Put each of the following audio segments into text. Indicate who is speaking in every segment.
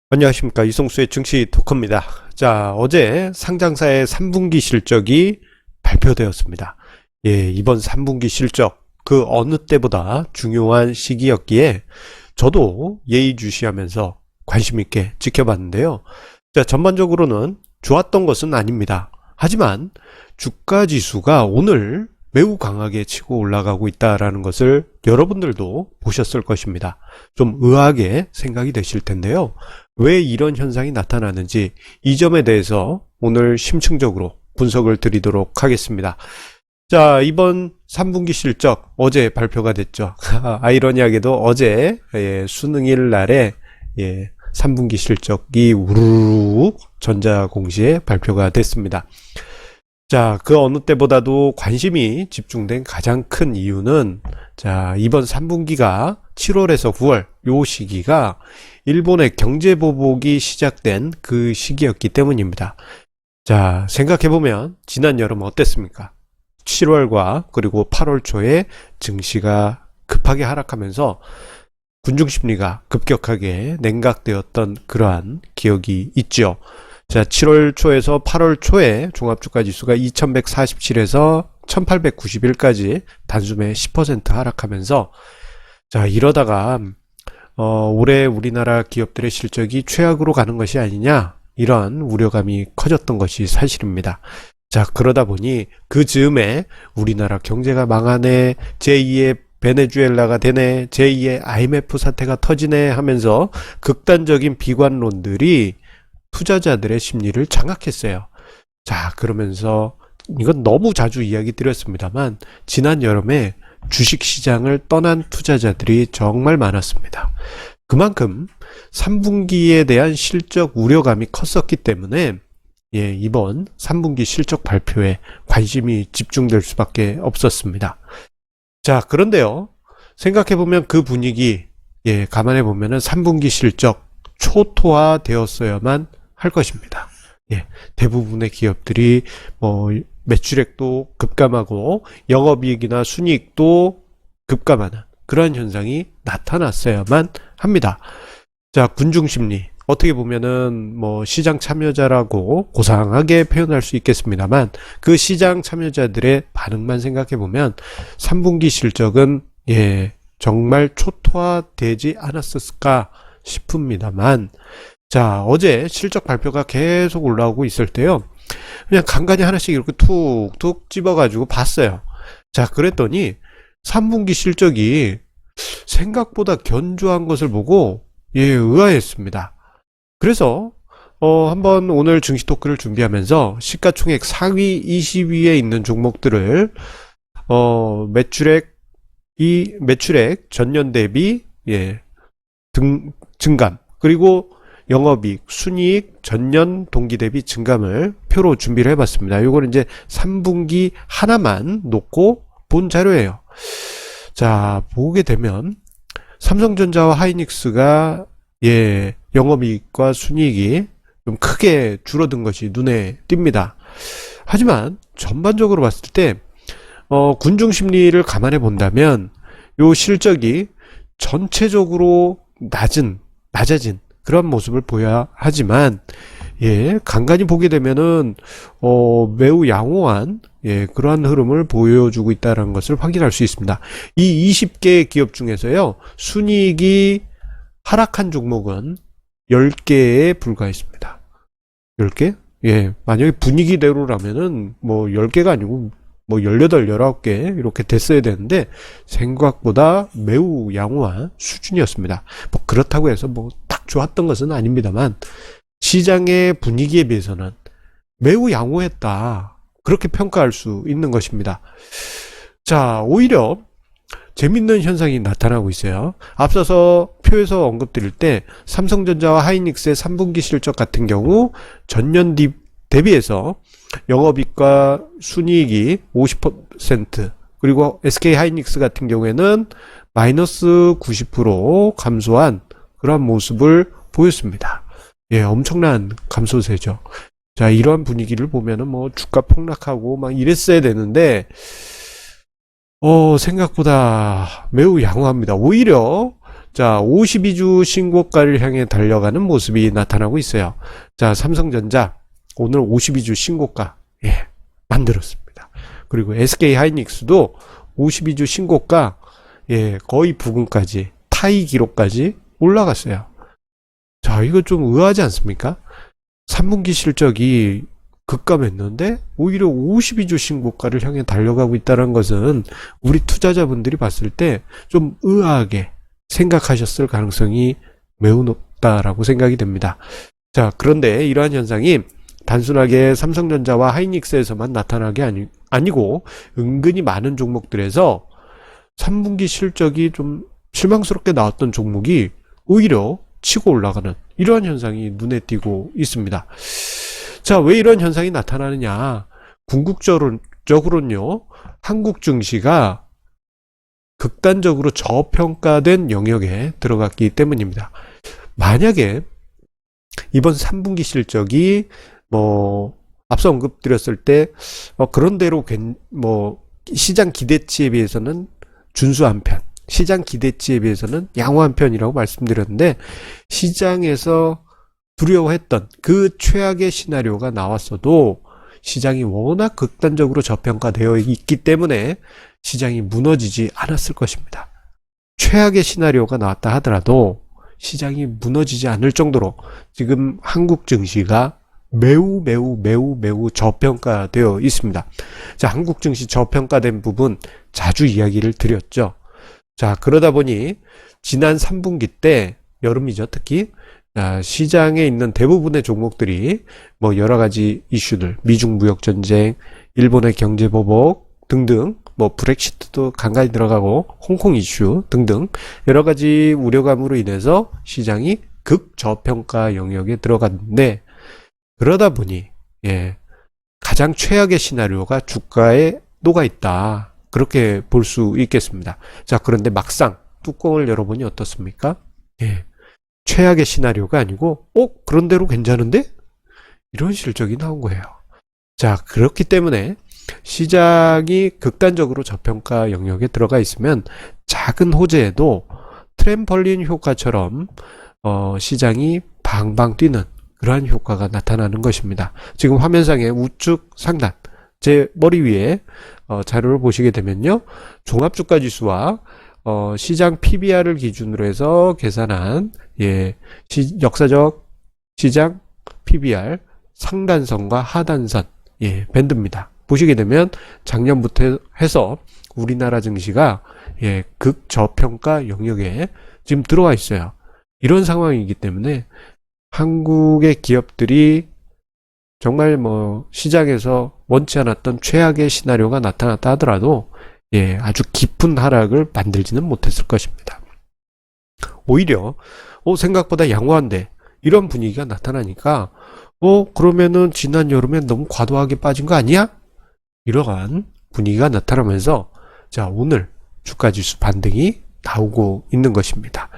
Speaker 1: 안녕하십니까, 이송수의 증시 토크입니다. 자, 어제 상장사의 3분기 실적이 발표되었습니다. 예, 이번 3분기 실적 그 어느 때보다 중요한 시기였기에 저도 예의주시하면서 관심 있게 지켜봤는데요. 자, 전반적으로는 좋았던 것은 아닙니다. 하지만 주가 지수가 오늘 매우 강하게 치고 올라가고 있다는 것을 여러분들도 보셨을 것입니다. 좀 의아하게 생각이 되실 텐데요. 왜 이런 현상이 나타나는지 이 점에 대해서 오늘 심층적으로 분석을 드리도록 하겠습니다. 자, 이번 3분기 실적 어제 발표가 됐죠. 아이러니하게도 어제 수능일 날에 3분기 실적이 우르르 전자공시에 발표가 됐습니다. 자, 그 어느 때보다도 관심이 집중된 가장 큰 이유는 자, 이번 3분기가 7월에서 9월 요 시기가 일본의 경제 보복이 시작된 그 시기였기 때문입니다. 자, 생각해보면 지난 여름 어땠습니까? 7월과 그리고 8월 초에 증시가 급하게 하락하면서 군중심리가 급격하게 냉각되었던 그러한 기억이 있죠. 자, 7월 초에서 8월 초에 종합주가지수가 2147에서 1891까지 단숨에 10% 하락하면서 자, 이러다가 올해 우리나라 기업들의 실적이 최악으로 가는 것이 아니냐, 이런 우려감이 커졌던 것이 사실입니다. 자, 그러다 보니 그 즈음에 우리나라 경제가 망하네, 제2의 베네수엘라가 되네, 제2의 IMF 사태가 터지네 하면서 극단적인 비관론들이 투자자들의 심리를 장악했어요. 자, 그러면서 이건 너무 자주 이야기 드렸습니다만 지난 여름에 주식시장을 떠난 투자자들이 정말 많았습니다. 그만큼 3분기에 대한 실적 우려감이 컸었기 때문에 이번 3분기 실적 발표에 관심이 집중될 수밖에 없었습니다. 자, 그런데요, 생각해보면 그 분위기 감안해보면 3분기 실적 초토화 되었어야만 할 것입니다. 대부분의 기업들이 매출액도 급감하고 영업이익이나 순이익도 급감하는 그런 현상이 나타났어야만 합니다. 자, 군중심리 어떻게 보면은 시장 참여자라고 고상하게 표현할 수 있겠습니다만 그 시장 참여자들의 반응만 생각해 보면 3분기 실적은 정말 초토화되지 않았을까 싶습니다만, 자, 어제 실적 발표가 계속 올라오고 있을 때요, 그냥 간간히 하나씩 이렇게 툭툭 집어가지고 봤어요. 자, 그랬더니 3분기 실적이 생각보다 견조한 것을 보고 의아했습니다. 그래서 한번 오늘 증시 토크를 준비하면서 시가총액 상위 20위에 있는 종목들을 매출액 전년 대비 증감, 그리고 영업이익, 순이익 전년 동기 대비 증감을 표로 준비를 해봤습니다. 이거는 이제 3분기 하나만 놓고 본 자료예요. 자, 보게 되면 삼성전자와 하이닉스가 영업이익과 순이익이 좀 크게 줄어든 것이 눈에 띕니다. 하지만 전반적으로 봤을 때 군중심리를 감안해 본다면 요 실적이 전체적으로 낮아진 그런 모습을 보여야 하지만 간간히 보게 되면은 매우 양호한 그러한 흐름을 보여주고 있다는 것을 확인할 수 있습니다. 이 20개 기업 중에서요, 순이익이 하락한 종목은 10개에 불과했습니다. 10개? 만약에 분위기대로라면은 10개가 아니고 18, 19개 이렇게 됐어야 되는데 생각보다 매우 양호한 수준이었습니다. 그렇다고 해서 딱 좋았던 것은 아닙니다만 시장의 분위기에 비해서는 매우 양호했다, 그렇게 평가할 수 있는 것입니다. 자, 오히려 재밌는 현상이 나타나고 있어요. 앞서서 표에서 언급드릴 때 삼성전자와 하이닉스의 3분기 실적 같은 경우 전년 대비해서 영업이익과 순이익이 50%, 그리고 SK 하이닉스 같은 경우에는 마이너스 90% 감소한 그런 모습을 보였습니다. 엄청난 감소세죠. 자, 이러한 분위기를 보면은 주가 폭락하고 막 이랬어야 되는데 생각보다 매우 양호합니다. 오히려 자, 52주 신고가를 향해 달려가는 모습이 나타나고 있어요. 자, 삼성전자 오늘 52주 신고가 만들었습니다. 그리고 SK 하이닉스도 52주 신고가 거의 부근까지 타이 기록까지 올라갔어요. 자, 이거 좀 의아하지 않습니까? 3분기 실적이 급감했는데 오히려 52주 신고가를 향해 달려가고 있다는 것은 우리 투자자분들이 봤을 때 좀 의아하게 생각하셨을 가능성이 매우 높다라고 생각이 됩니다. 자, 그런데 이러한 현상이 단순하게 삼성전자와 하이닉스에서만 나타난 게 아니고 은근히 많은 종목들에서 3분기 실적이 좀 실망스럽게 나왔던 종목이 오히려 치고 올라가는 이러한 현상이 눈에 띄고 있습니다. 자, 왜 이런 현상이 나타나느냐? 궁극적으로는요, 한국 증시가 극단적으로 저평가된 영역에 들어갔기 때문입니다. 만약에 이번 3분기 실적이 앞서 언급드렸을 때 그런대로 시장 기대치에 비해서는 준수한 편, 시장 기대치에 비해서는 양호한 편이라고 말씀드렸는데, 시장에서 두려워했던 그 최악의 시나리오가 나왔어도 시장이 워낙 극단적으로 저평가되어 있기 때문에 시장이 무너지지 않았을 것입니다. 최악의 시나리오가 나왔다 하더라도 시장이 무너지지 않을 정도로 지금 한국 증시가 매우 저평가되어 있습니다. 자, 한국 증시 저평가된 부분 자주 이야기를 드렸죠. 자, 그러다 보니 지난 3분기 때, 여름이죠, 특히 시장에 있는 대부분의 종목들이 여러 가지 이슈들, 미중 무역 전쟁, 일본의 경제 보복 등등, 브렉시트도 간간히 들어가고 홍콩 이슈 등등 여러 가지 우려감으로 인해서 시장이 극저평가 영역에 들어갔는데, 그러다 보니 가장 최악의 시나리오가 주가에 녹아 있다, 그렇게 볼 수 있겠습니다. 자, 그런데 막상 뚜껑을 열어보니 어떻습니까? 최악의 시나리오가 아니고 그런대로 괜찮은데? 이런 실적이 나온 거예요. 자, 그렇기 때문에 시장이 극단적으로 저평가 영역에 들어가 있으면 작은 호재에도 트램펄린 효과처럼 시장이 방방 뛰는 그러한 효과가 나타나는 것입니다. 지금 화면상의 우측 상단, 제 머리 위에 자료를 보시게 되면요, 종합주가지수와 시장 PBR을 기준으로 해서 계산한 역사적 시장 PBR 상단선과 하단선 밴드입니다. 보시게 되면 작년부터 해서 우리나라 증시가 극저평가 영역에 지금 들어와 있어요. 이런 상황이기 때문에 한국의 기업들이 정말 시장에서 원치 않았던 최악의 시나리오가 나타났다 하더라도 아주 깊은 하락을 만들지는 못했을 것입니다. 오히려 생각보다 양호한데 이런 분위기가 나타나니까 그러면은 지난 여름에 너무 과도하게 빠진 거 아니야? 이러한 분위기가 나타나면서 자, 오늘 주가지수 반등이 나오고 있는 것입니다.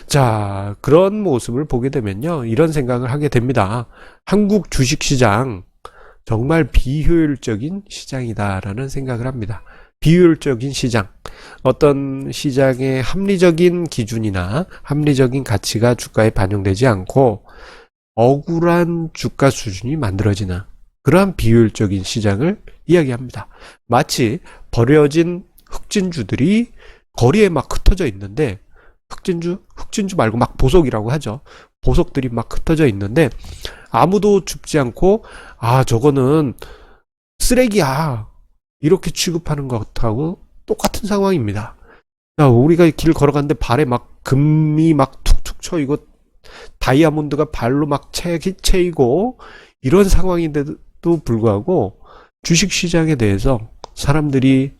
Speaker 1: 자, 그런 모습을 보게 되면요, 이런 생각을 하게 됩니다. 한국 주식시장 정말 비효율적인 시장이다라는 생각을 합니다. 비효율적인 시장, 어떤 시장의 합리적인 기준이나 합리적인 가치가 주가에 반영되지 않고 억울한 주가 수준이 만들어지는 그러한 비효율적인 시장을 이야기합니다. 마치 버려진 흑진주들이 거리에 막 흩어져 있는데, 흑진주 말고 막 보석이라고 하죠. 보석들이 막 흩어져 있는데 아무도 줍지 않고 저거는 쓰레기야, 이렇게 취급하는 것하고 똑같은 상황입니다. 야, 우리가 길 걸어가는데 발에 막 금이 막 툭툭 쳐, 이거 다이아몬드가 발로 막 채이고 이런 상황인데도 불구하고 주식시장에 대해서 사람들이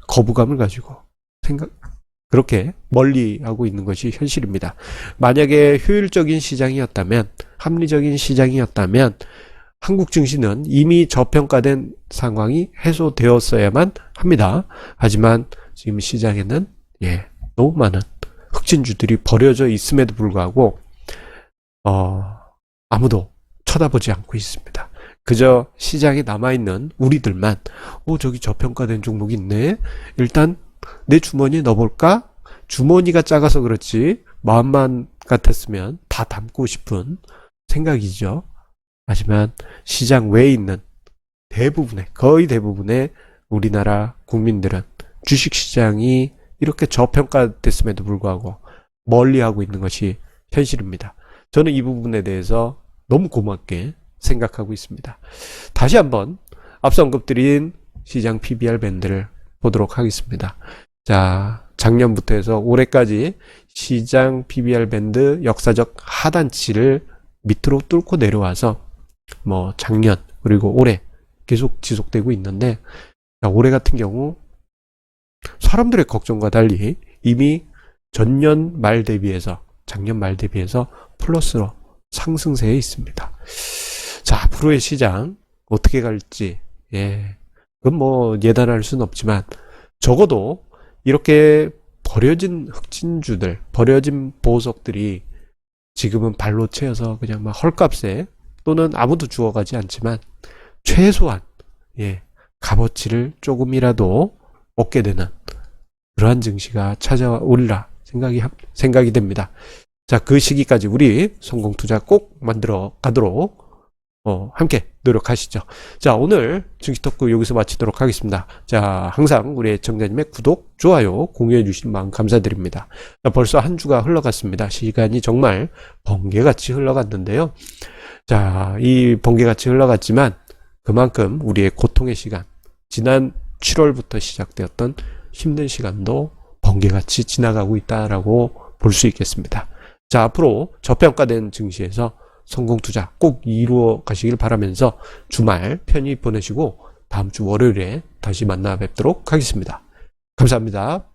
Speaker 1: 거부감을 가지고 그렇게 멀리하고 있는 것이 현실입니다. 만약에 효율적인 시장이었다면, 합리적인 시장이었다면 한국 증시는 이미 저평가된 상황이 해소되었어야만 합니다. 하지만 지금 시장에는 너무 많은 흑진주들이 버려져 있음에도 불구하고 아무도 쳐다보지 않고 있습니다. 그저 시장에 남아있는 우리들만 저기 저평가된 종목이 있네, 일단 내 주머니에 넣어볼까? 주머니가 작아서 그렇지 마음만 같았으면 다 담고 싶은 생각이죠. 하지만 시장 외에 있는 거의 대부분의 우리나라 국민들은 주식시장이 이렇게 저평가됐음에도 불구하고 멀리하고 있는 것이 현실입니다. 저는 이 부분에 대해서 너무 고맙게 생각하고 있습니다. 다시 한번 앞서 언급드린 시장 PBR 밴드를 보도록 하겠습니다. 자, 작년부터 해서 올해까지 시장 PBR 밴드 역사적 하단치를 밑으로 뚫고 내려와서 뭐 작년 그리고 올해 계속 지속되고 있는데, 자, 올해 같은 경우 사람들의 걱정과 달리 이미 전년 말 대비해서 작년 말 대비해서 플러스로 상승세에 있습니다. 자, 앞으로의 시장 어떻게 갈지, 그건 뭐 예단할 수는 없지만 적어도 이렇게 버려진 흑진주들, 버려진 보석들이 지금은 발로 채여서 그냥 막 헐값에 또는 아무도 주워가지 않지만 최소한 값어치를 조금이라도 얻게 되는 그러한 증시가 찾아오리라 생각이 됩니다. 자, 그 시기까지 우리 성공 투자 꼭 만들어 가도록 함께 노력하시죠. 자, 오늘 증시 토크 여기서 마치도록 하겠습니다. 자, 항상 우리 애청자님의 구독, 좋아요, 공유해 주시는 마음 감사드립니다. 자, 벌써 한 주가 흘러갔습니다. 시간이 정말 번개같이 흘러갔는데요. 자, 이 번개같이 흘러갔지만 그만큼 우리의 고통의 시간, 지난 7월부터 시작되었던 힘든 시간도 번개같이 지나가고 있다라고 볼 수 있겠습니다. 자, 앞으로 저평가된 증시에서 성공 투자 꼭 이루어 가시길 바라면서 주말 편히 보내시고 다음 주 월요일에 다시 만나 뵙도록 하겠습니다. 감사합니다.